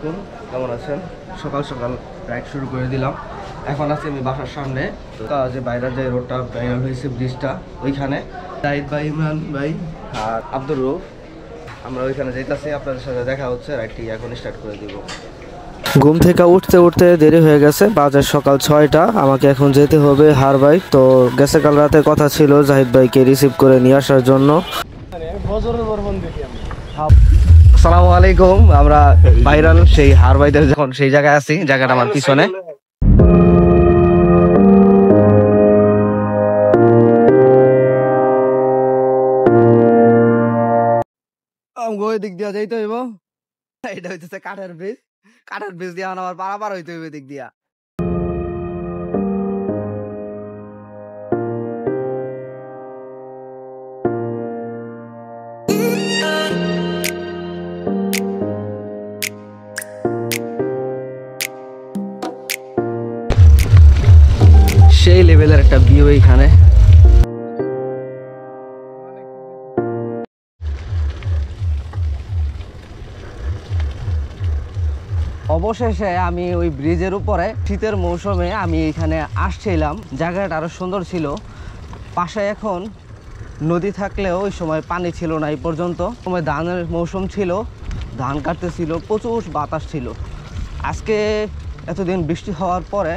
আলাইকুম, কেমন আছেন? সকাল সকাল রাইড শুরু করে দিলাম। এখন আছি আমি বাসার সামনে। তো যে বাইরের যে রোডটা ভাইরাল হয়েছে, ব্রিজটা, ওইখানে জাহিদ ভাই, ইমরান ভাই আর আব্দুর রউফ, আমরা ওইখানে যাইতেছি। আপনাদের সাথে দেখা হচ্ছে। রাইডটি এখন স্টার্ট করে দিব। ঘুম থেকে উঠতে উঠতে দেরি হয়ে গেছে, বাজে সকাল 6টা। আমাকে এখন যেতে হবে হারবাই। তো গেছে কাল রাতে কথা ছিল জাহিদ ভাইকে রিসিভ করে নিয়ে আসার জন্য। আসসালামু আলাইকুম। আমরা ভাইরাল সেই হারবাইদের যখন সেই জায়গায় আছি, জায়গাটা আমার পিছনে। ওই দিক দিয়া যাইতে হইব। এটা হইতেছে কাঠের ব্রিজ। কাঠের ব্রিজ দিয়া আমার পারাপার হইতে হইবে দিক দিয়া। সেই লেভেলের একটা ভিউ এইখানে। অবশেষে আমি ওই ব্রিজের উপরে, শীতের মৌসুমে আমি এখানে আসছিলাম। জায়গাটা আরো সুন্দর ছিল। পাশে এখন নদী থাকলেও ওই সময় পানি ছিল না। এই পর্যন্ত সময় ধানের মৌসুম ছিল, ধান কাটতেছিল, প্রচুর বাতাস ছিল। আজকে এতদিন বৃষ্টি হওয়ার পরে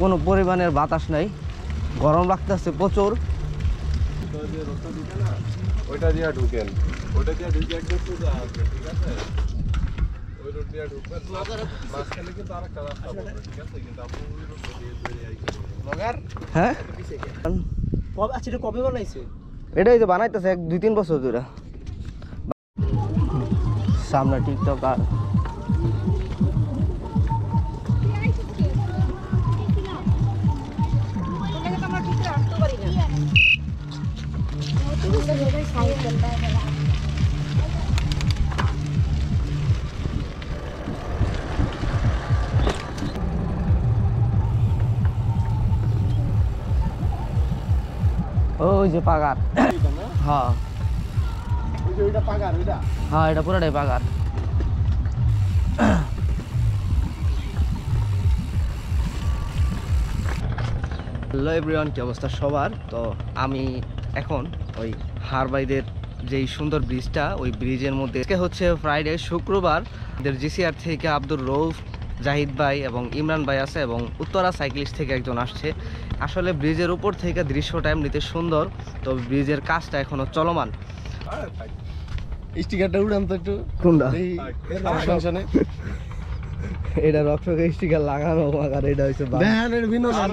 কোনো পরিমাণের বাতাস নাই, গরম লাগতেছে প্রচুর। ওইটা দিয়া ঢুকেন, ওইটা দিয়া ঢুকে একদম সোজা আছে, ঠিক আছে? ওই রোড দিয়া ঢুকবেন, মাঝখানে কিন্তু আরেকটা রাস্তা পড়বে, ঠিক আছে? কিন্তু আপনি ওই রোড দিয়ে বেরিয়ে আইছেন। ব্লগার? হ্যাঁ, আচ্ছা, এটা কবে বানাইছে? এটাই যে বানাইতেছে 1-2-3 বছর ধরে। সামনে টিকটক আর ওই যে পাগার। হ্যাঁ ওইটা পাগার, ওইটা হ্যাঁ, এটা পুরোটাই পাগার। হ্যালো এভরিওয়ান, কি অবস্থা সবার? তো আমি এখন ওই হারবাইদের যেই সুন্দর ব্রিজটা, ওই ব্রিজের মধ্যে। আজকে হচ্ছে ফ্রাইডে, শুক্রবার। এদের জিসিআর থেকে আব্দুর রউফ, জাহিদ ভাই এবং ইমরান ভাই আছে, এবং উত্তরা সাইক্লিস্ট থেকে একজন আসছে। আসলে ব্রিজের উপর থেকে দৃশ্যটা এমনিতে সুন্দর, তো ব্রিজের কাজটা এখনো চলমান। স্টিকারটা উড়ান তো একটু। কোনটা? ফাংশনে এটা রক্ষকে স্টিকার লাগানো, আর এটা হচ্ছে ব্যানের বিনোদন।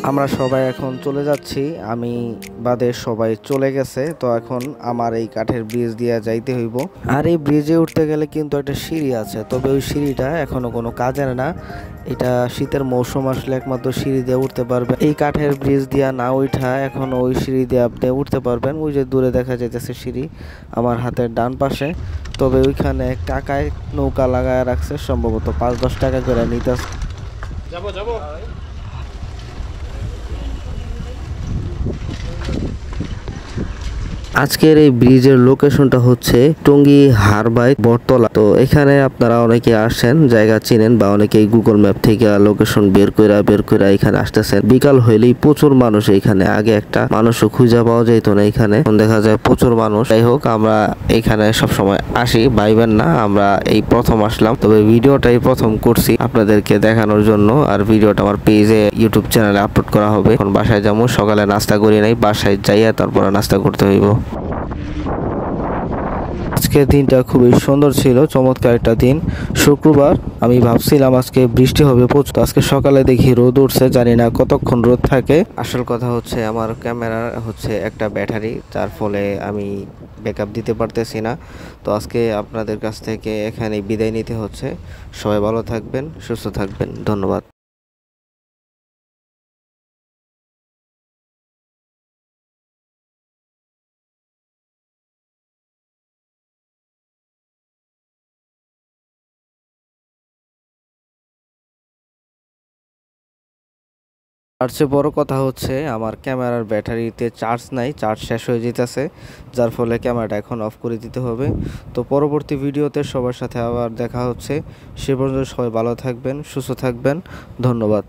আমরা সবাই এখন চলে যাচ্ছি, আমি বাদে সবাই চলে গেছে। তো এখন আমার এই কাঠের ব্রিজ দিয়ে যাইতে হইব। আর এই ব্রিজে উঠতে গেলে কিন্তু একটা সিঁড়ি আছে, তবে ওই সিঁড়িটা এখনো কোনো কাজের না। এটা শীতের মৌসুম আসলে একমাত্র সিঁড়ি দিয়ে উঠতে পারবে। এই কাঠের ব্রিজ দিয়া না উঠা এখন ওই সিঁড়ি দিয়ে আপনি উঠতে পারবেন। ওই যে দূরে দেখা যাইতেছে সিঁড়ি আমার হাতের ডান পাশে। তবে ওইখানে টাকায় নৌকা লাগায় রাখছে, সম্ভবত 5-10 টাকা করে নিতে। যাবো যাবো। আজকের এই ব্রিজের লোকেশনটা হচ্ছে টঙ্গী হারবাই বটতলা। তো এখানে আপনারা অনেকে আসেন, জায়গা চিনেন, বা অনেকেই গুগল ম্যাপ থেকে লোকেশন বের করে এখানে আসতেছেন। বিকাল হইলেই প্রচুর মানুষ এখানে। আগে একটা মানুষও খুঁজে পাওয়া যেত না এখানে, এখন দেখা যায় প্রচুর মানুষ। যাই হোক, আমরা এখানে সবসময় আসি, ভাইবেন না আমরা এই প্রথম আসলাম। তবে ভিডিওটাই প্রথম করছি আপনাদেরকে দেখানোর জন্য। আর ভিডিওটা আমার পেজে, ইউটিউব চ্যানেলে আপলোড করা হবে। এখন বাসায় যাবো, সকালে নাস্তা করি নাই, বাসায় যাইয়া তারপরে নাস্তা করতে হইব। আজকের দিনটা খুবই সুন্দর ছিল, চমৎকার একটা দিন, শুক্রবার। আমি ভাবছিলাম আজকে বৃষ্টি হবে প্রচুর, আজকে সকালে দেখি রোদ উঠছে, জানি না কতক্ষণ রোদ থাকে। আসল কথা হচ্ছে আমার ক্যামেরার হচ্ছে একটা ব্যাটারি, যার ফলে আমি ব্যাকআপ দিতে পারতেছি না। তো আজকে আপনাদের কাছ থেকে এখানে বিদায় নিতে হচ্ছে। সবাই ভালো থাকবেন, সুস্থ থাকবেন, ধন্যবাদ। তার চেয়ে বড় কথা হচ্ছে আমার ক্যামেরার ব্যাটারিতে চার্জ নাই, চার্জ শেষ হয়ে যেতেছে, যার ফলে ক্যামেরাটা এখন অফ করে দিতে হবে। তো পরবর্তী ভিডিওতে সবার সাথে আবার দেখা হচ্ছে। সে পর্যন্ত সবাই ভালো থাকবেন, সুস্থ থাকবেন। ধন্যবাদ।